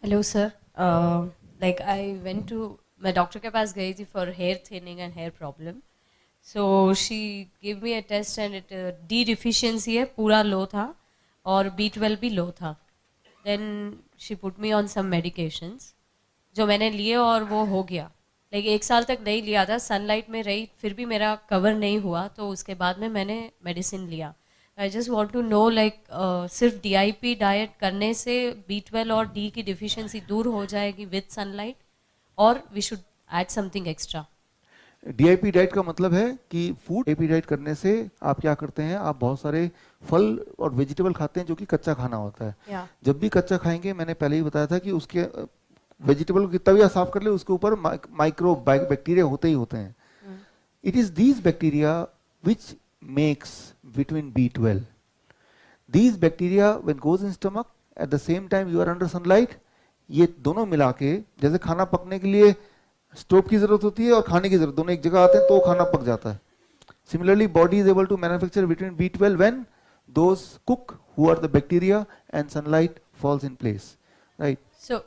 Hello sir. Like I went to, मैं doctor के पास गई थी for hair thinning and hair problem. So she give me a test and it D deficiency है, पूरा low था, और B12 भी लो था। Then she put me on some medications जो मैंने लिए और वो हो गया। लाइक 1 साल तक नहीं लिया था, सनलाइट में रही फिर भी मेरा कवर नहीं हुआ, तो उसके बाद में मैंने मेडिसिन लिया। I just want to know like सिर्फ DIP डाइट करने से B12 और D की डिफिशियंसी दूर हो जाएगी विद सनलाइट, और we should add something extra? DIP diet का मतलब है कि फूड डीआईपी डाइट करने से आप क्या करते हैं, आप बहुत सारे फल और वेजिटेबल खाते हैं जो कि कच्चा खाना होता है। या जब भी कच्चा खाएंगे, मैंने पहले ही बताया था कि उसके वेजिटेबल को कितना भी आप साफ कर ले, उसके ऊपर माइक्रो बैक्टीरिया होते ही होते हैं। It is these bacteria which makes vitamin B12। These bacteria when goes in stomach at the same time you are under sunlight, ये दोनों मिला के, जैसे खाना पकने के लिए स्टोव की जरूरत होती है और खाने की जरूरत, दोनों एक जगह आते हैं तो खाना पक जाता है। Similarly, body is able to manufacture vitamin B12 when those cook who are the bacteria and sunlight falls in place, right? सो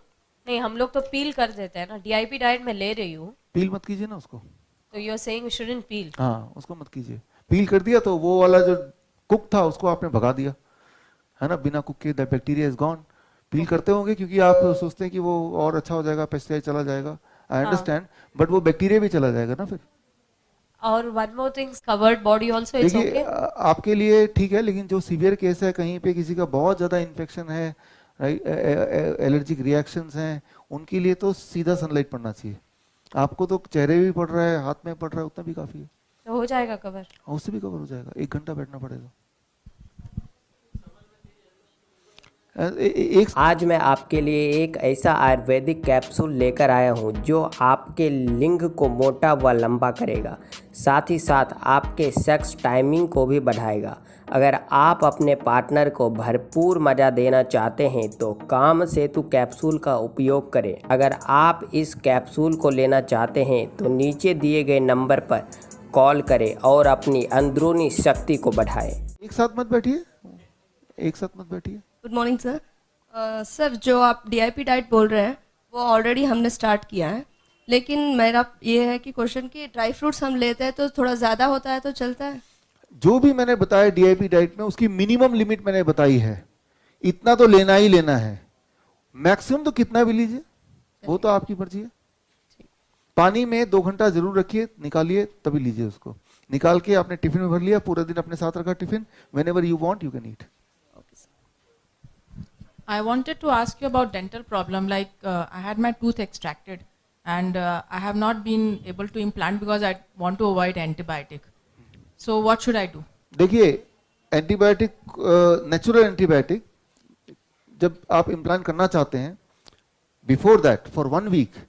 नहीं, हम लोग तो पील कर देते हैं ना, DIP डाइट में ले रही हूँ। पील मत कीजिए ना उसको। तो you are saying we shouldn't peel? हाँ, उसको मत कीजिए। पील कर दिया तो वो वाला जो कुक था उसको आपने भगा दिया, है ना, बिना कुक के द बैक्टीरिया इज गॉन। पील करते होंगे क्योंकि आप सोचते हैं कि वो और अच्छा हो जाएगा, पेस्टिसाइड चला जाएगा। आई अंडरस्टैंड, बट वो बैक्टीरिया भी चला जाएगा ना फिर। और one more things, covered body also, it's देखिए, ओके? आपके लिए ठीक है, लेकिन जो सीवियर केस है, कहीं पे किसी का बहुत ज्यादा इन्फेक्शन है, राइट, एलर्जिक रिएक्शंस हैं, उनके लिए तो सीधा सनलाइट पड़ना चाहिए। आपको तो चेहरे भी पड़ रहा है, हाथ में पड़ रहा है, उतना भी काफी है। तो हो जाएगा कवर? उससे भी कवर हो जाएगा, 1 घंटा बैठना पड़ेगा। एक आज मैं आपके लिए एक ऐसा आयुर्वेदिक कैप्सूल लेकर आया हूं जो आपके लिंग को मोटा व लंबा करेगा, साथ ही साथ आपके सेक्स टाइमिंग को भी बढ़ाएगा। अगर आप अपने पार्टनर को भरपूर मज़ा देना चाहते हैं तो काम सेतु कैप्सूल का उपयोग करें। अगर आप इस कैप्सूल को लेना चाहते हैं तो नीचे दिए गए नंबर पर कॉल करें और अपनी अंदरूनी शक्ति को बढ़ाएं। एक साथ मत बैठिए, एक साथ मत बैठिए। Good morning sir. सर, जो आप DIP डाइट बोल रहे हैं वो ऑलरेडी हमने स्टार्ट किया है, लेकिन मेरा ये है कि क्वेश्चन कि ड्राई फ्रूट्स हम लेते हैं तो थोड़ा ज़्यादा होता है तो चलता है? जो भी मैंने बताया डीआईपी डाइट में, उसकी मिनिमम लिमिट मैंने बताई है, इतना तो लेना ही लेना है। मैक्सिमम तो कितना भी लीजिए, वो तो आपकी मर्जी है। पानी में 2 घंटा जरूर रखिए, निकालिए तभी लीजिए उसको। निकाल के आपने टिफिन में भर लिया, पूरे दिन अपने साथ रखा tiffin, whenever you want you can eat. I wanted to ask you about dental problem. Like I had my tooth extracted, and I have not been able to implant because I want to avoid antibiotic. So what should I do? देखिए, antibiotic, natural antibiotic जब आप implant करना चाहते हैं, before that for 1 week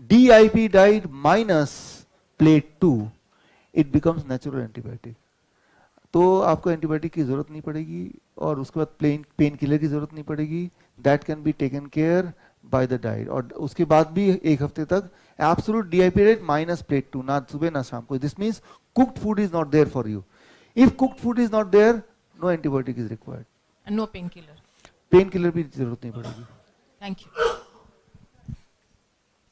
DIP diet minus plate 2 it becomes natural antibiotic. तो आपको antibiotic की जरूरत नहीं पड़ेगी और उसके बाद पेन किलर की जरूरत नहीं पड़ेगी। That can be taken care by the diet. और उसके बाद भी 1 हफ्ते तक absolute DIP diet minus plate 2, ना सुबह ना शाम को। This means cooked food is not there for you. If cooked food is not there, no antibiotic is required. And no painkiller. Painkiller भी जरूरत नहीं पड़ेगी। Thank you.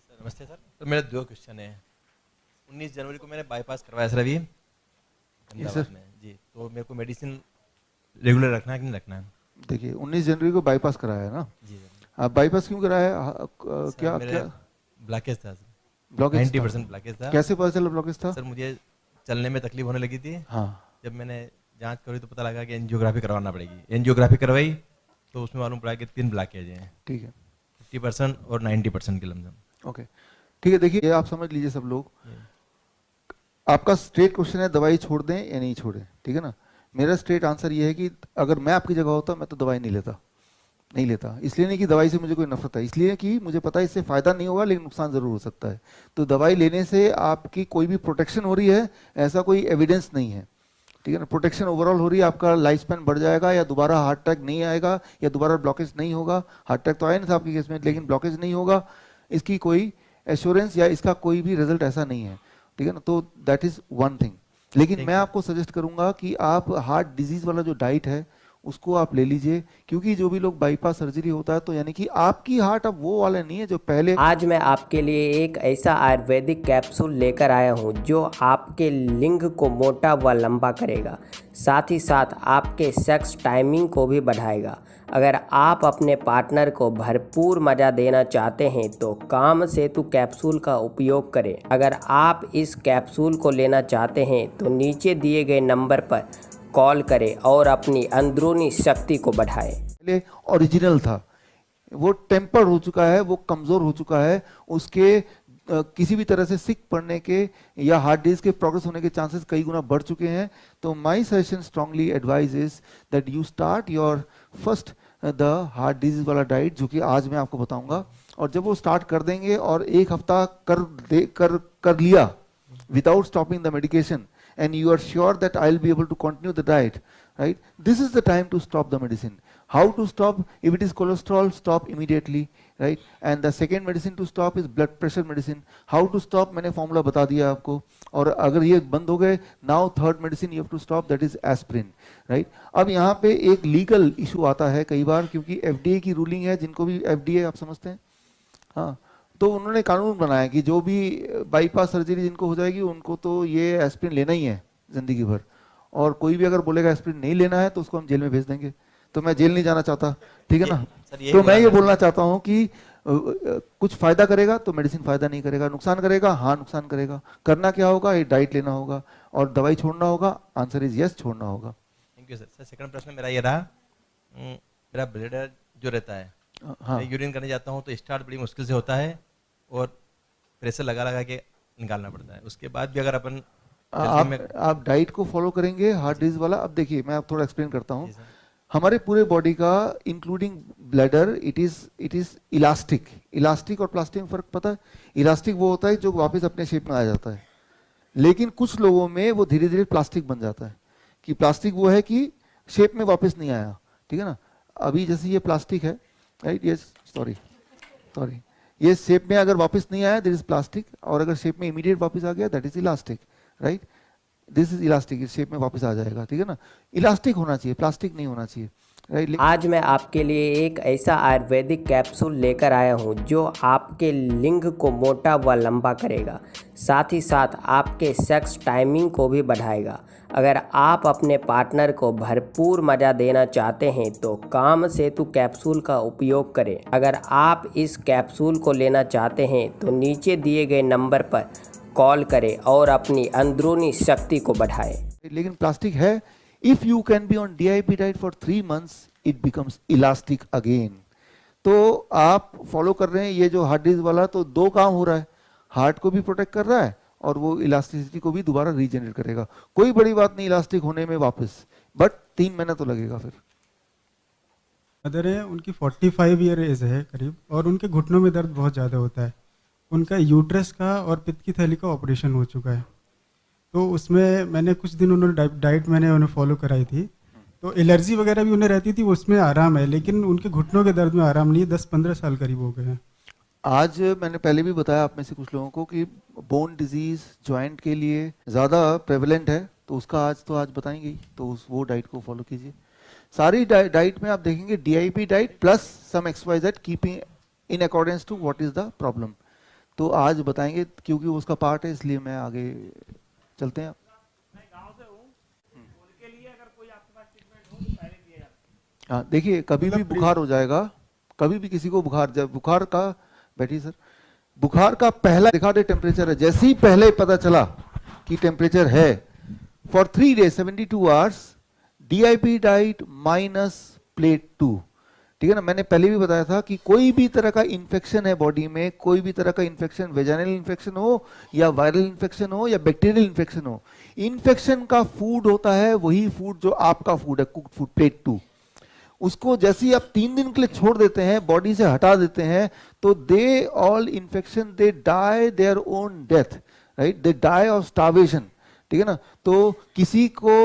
सर नमस्ते सर। तो मेरे 2 क्वेश्चन है। 19 जनवरी को मैंने बाईपास करवाया सर अभी अहमदाबाद में जी। तो मेरे को मेडिसिन रेगुलर रखना है कि नहीं रखना है? देखिए, 19 जनवरी को बाईपास कराया है ना? जी सर। आप बाईपास क्यों कराया? क्या मेरे क्या ब्लॉकेज था सर, ब्लॉकेज 90% ब्लॉकेज था। कैसे पता चला ब्लॉकेज था? सर मुझे चलने में तकलीफ होने लगी थी। हाँ, जब मैंने जांच करी तो पता लगा कि एंजियोग्राफी करवाना पड़ेगी। एंजियोग्राफी करवाई तो उसमें मालूम पड़ा कि 3 ब्लॉकेज हैं, ठीक है, 50% और 90% की लमसम। ओके, ठीक है। देखिए, ये आप समझ लीजिए सब लोग, आपका स्ट्रेट क्वेश्चन है दवाई छोड़ दें या नहीं छोड़ें, ठीक है ना? मेरा स्ट्रेट आंसर ये है कि अगर मैं आपकी जगह होता मैं तो दवाई नहीं लेता। इसलिए नहीं कि दवाई से मुझे कोई नफरत है, इसलिए कि मुझे पता है इससे फायदा नहीं होगा लेकिन नुकसान जरूर हो सकता है। तो दवाई लेने से आपकी कोई भी प्रोटेक्शन हो रही है ऐसा कोई एविडेंस नहीं है, ठीक है ना? प्रोटेक्शन ओवरऑल हो रही है, आपका लाइफ स्पैन बढ़ जाएगा, या दोबारा हार्ट अटैक नहीं आएगा, या दोबारा ब्लॉकेज नहीं होगा। हार्ट अटैक तो आया नहीं था आपके केस में, लेकिन ब्लॉकेज नहीं होगा, इसकी कोई एश्योरेंस या इसका कोई भी रिजल्ट ऐसा नहीं है, ठीक है ना? तो दैट इज वन थिंग। लेकिन मैं आपको सजेस्ट करूंगा कि आप हार्ट डिजीज वाला जो डाइट है उसको आप ले लीजिए, क्योंकि जो भी लोग बाईपास सर्जरी होता है तो यानी कि आपकी हार्ट अब वो वाला नहीं है जो पहले। आज मैं आपके लिए एक ऐसा आयुर्वेदिक कैप्सूल लेकर आया हूँ जो आपके लिंग को मोटा व लंबा करेगा, साथ ही साथ आपके सेक्स टाइमिंग को भी बढ़ाएगा। अगर आप अपने पार्टनर को भरपूर मज़ा देना चाहते हैं तो काम सेतु कैप्सूल का उपयोग करें। अगर आप इस कैप्सूल को लेना चाहते हैं तो नीचे दिए गए नंबर पर कॉल करें और अपनी अंदरूनी शक्ति को बढ़ाएं। पहले ओरिजिनल था, वो टेम्पर हो चुका है, वो कमज़ोर हो चुका है, उसके किसी भी तरह से सिक पड़ने के या हार्ट डिजीज के प्रोग्रेस होने के चांसेस कई गुना बढ़ चुके हैं। तो my suggestion strongly advice is that you start your first the heart disease वाला डाइट, जो कि आज मैं आपको बताऊंगा। और जब वो स्टार्ट कर देंगे और एक हफ्ता कर लिया without stopping the medication and you are sure that I'll be able to continue the diet, right? This is the time to stop the medicine. How to stop? If it is cholesterol, stop immediately, right? And the second medicine to stop is blood pressure medicine. How to stop? मैंने formula बता दिया आपको। और अगर ये बंद हो गए, now third medicine you have to stop, that is aspirin, right? अब यहाँ पे एक legal issue आता है कई बार, क्योंकि FDA की ruling है, जिनको भी FDA आप समझते हैं, हाँ, तो उन्होंने कानून बनाया कि जो भी बाईपास सर्जरी जिनको हो जाएगी उनको तो ये एस्पिरिन लेना ही है जिंदगी भर, और कोई भी अगर बोलेगा एस्पिरिन नहीं लेना है तो उसको हम जेल में भेज देंगे। तो मैं जेल नहीं जाना चाहता, ठीक है ना। तो मैं ये बोलना चाहता हूँ कि कुछ फायदा करेगा तो मेडिसिन फायदा नहीं करेगा, नुकसान करेगा, हाँ नुकसान करेगा। करना क्या होगा, ये डाइट लेना होगा और दवाई छोड़ना होगा। आंसर इज यस, छोड़ना होगा। Thank you sir. सेकंड प्रश्न मेरा ये रहा, मेरा ब्लडर जो रहता है, हाँ, मैं यूरिन करने जाता हूँ तो स्टार्ट बड़ी मुश्किल से होता है और प्रेशर लगा लगा के निकालना पड़ता है। उसके बाद भी अगर अपन आप डाइट को फॉलो करेंगे हार्ट डिजीज वाला। अब देखिए मैं आप थोड़ा एक्सप्लेन करता हूँ। हमारे पूरे बॉडी का including bladder it is elastic और प्लास्टिक में फर्क पता है? इलास्टिक वो होता है जो वापस अपने शेप में आ जाता है, लेकिन कुछ लोगों में वो धीरे धीरे प्लास्टिक बन जाता है। कि प्लास्टिक वो है कि शेप में वापस नहीं आया, ठीक है ना। अभी जैसे ये प्लास्टिक है, राइट, ये सॉरी ये शेप में अगर वापस नहीं आया दैट इज प्लास्टिक, और अगर शेप में इमीडिएट वापस आ गया that is elastic, right. This is elastic, इस शेप में वापस आ जाएगा, ठीक है ना। इलास्टिक होना चाहिए, प्लास्टिक नहीं होना चाहिए, राइट। आज मैं आपके लिए एक ऐसा आयुर्वेदिक कैप्सूल लेकर आया हूँ जो आपके लिंग को मोटा व लंबा करेगा, साथ ही साथ आपके सेक्स टाइमिंग को भी बढ़ाएगा। अगर आप अपने पार्टनर को भरपूर मज़ा देना चाहते हैं तो काम सेतु कैप्सूल का उपयोग करें। अगर आप इस कैप्सूल को लेना चाहते हैं तो नीचे दिए गए नंबर पर कॉल करें और अपनी अंदरूनी शक्ति को बढ़ाएं। लेकिन प्लास्टिक है। If you can be on DIP diet for 3 months, it becomes elastic again. तो आप फॉलो कर रहे हैं ये जो हार्ट डिजीज वाला, तो दो काम हो रहा है, हार्ट को भी प्रोटेक्ट कर रहा है और वो इलास्टिसिटी को भी दोबारा रीजनरेट करेगा। कोई बड़ी बात नहीं इलास्टिक होने में वापस, बट 3 महीना तो लगेगा फिर। मदर है, उनकी 45 ईयर एज है करीब, और उनके घुटनों में दर्द बहुत ज़्यादा होता है। उनका यूट्रस का और पित्त की थैली का ऑपरेशन हो चुका है। तो उसमें मैंने कुछ दिन उन्होंने डाइट मैंने उन्हें फॉलो कराई थी, तो एलर्जी वगैरह भी उन्हें रहती थी, उसमें आराम है, लेकिन उनके घुटनों के दर्द में आराम नहीं है। 10-15 साल करीब हो गए हैं। आज मैंने पहले भी बताया आप में से कुछ लोगों को कि बोन डिजीज जॉइंट के लिए ज़्यादा प्रेवलेंट है, तो उसका आज बताएंगे ही, तो वो डाइट को फॉलो कीजिए। सारी डाइट में आप देखेंगे DIP diet plus some XYZ keeping in accordance to what is the problem, तो आज बताएंगे क्योंकि उसका पार्ट है, इसलिए मैं आगे चलते हैं। हाँ देखिए, कभी भी बुखार हो जाएगा, कभी भी किसी को बुखार का बैठिए सर, बुखार का पहला दिखा दे टेम्परेचर है, जैसे ही पहले पता चला कि टेम्परेचर है, for 3 days 72 hours DIP diet minus plate 2, ठीक है ना। मैंने पहले भी बताया था कि कोई भी तरह का इन्फेक्शन है बॉडी में, कोई भी तरह का इन्फेक्शन, वेजाइनल इन्फेक्शन हो या वायरल इन्फेक्शन हो या बैक्टीरियल इन्फेक्शन हो, इन्फेक्शन का फूड होता है वही फूड जो आपका फूड है, कुक्ड फूड, प्लेट 2। उसको जैसे ही आप 3 दिन के लिए छोड़ देते हैं, बॉडी से हटा देते हैं, तो they all infection they die their own death, right, they die of starvation, ठीक है ना। तो किसी को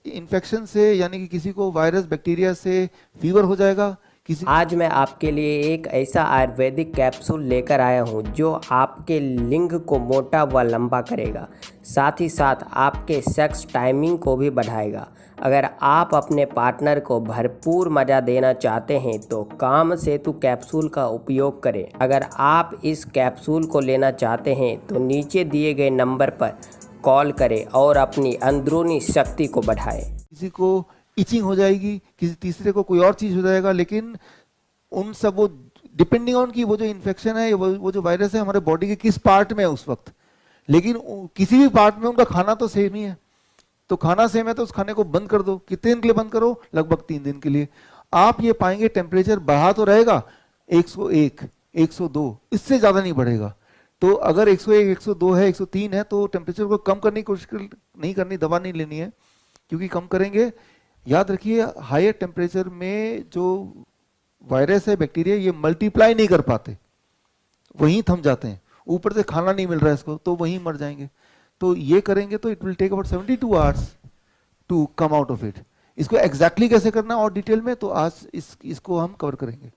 इन्फेक्शन से यानी कि किसी को वायरस बैक्टीरिया से फीवर हो जाएगा, किसी आज मैं आपके लिए एक ऐसा आयुर्वेदिक कैप्सूल लेकर आया हूँ जो आपके लिंग को मोटा व लंबा करेगा, साथ ही साथ आपके सेक्स टाइमिंग को भी बढ़ाएगा। अगर आप अपने पार्टनर को भरपूर मज़ा देना चाहते हैं तो काम सेतु कैप्सूल का उपयोग करें। अगर आप इस कैप्सूल को लेना चाहते हैं तो नीचे दिए गए नंबर पर कॉल करें और अपनी अंदरूनी शक्ति को बढ़ाएं। किसी को इचिंग हो जाएगी, किसी तीसरे को कोई और चीज हो जाएगा, लेकिन उन सब वो डिपेंडिंग ऑन कि वो जो इन्फेक्शन है, वो जो वायरस है हमारे बॉडी के किस पार्ट में है उस वक्त, लेकिन किसी भी पार्ट में उनका खाना तो सेम ही है। तो खाना सेम है तो उस खाने को बंद कर दो। कितने दिन के लिए बंद करो? लगभग 3 दिन के लिए। आप ये पाएंगे टेम्परेचर बढ़ा तो रहेगा 101, 102, इससे ज्यादा नहीं बढ़ेगा। तो अगर 101, 102 है, 103 है तो टेम्परेचर को कम करने की कोशिश नहीं करनी, दवा नहीं लेनी है, क्योंकि कम करेंगे याद रखिए हायर टेम्परेचर में जो वायरस है, बैक्टीरिया, ये मल्टीप्लाई नहीं कर पाते, वहीं थम जाते हैं। ऊपर से खाना नहीं मिल रहा है इसको तो वहीं मर जाएंगे। तो ये करेंगे तो it will take about 72 hours to come out of it. इसको एग्जैक्टली कैसे करना और डिटेल में तो आज इसको हम कवर करेंगे।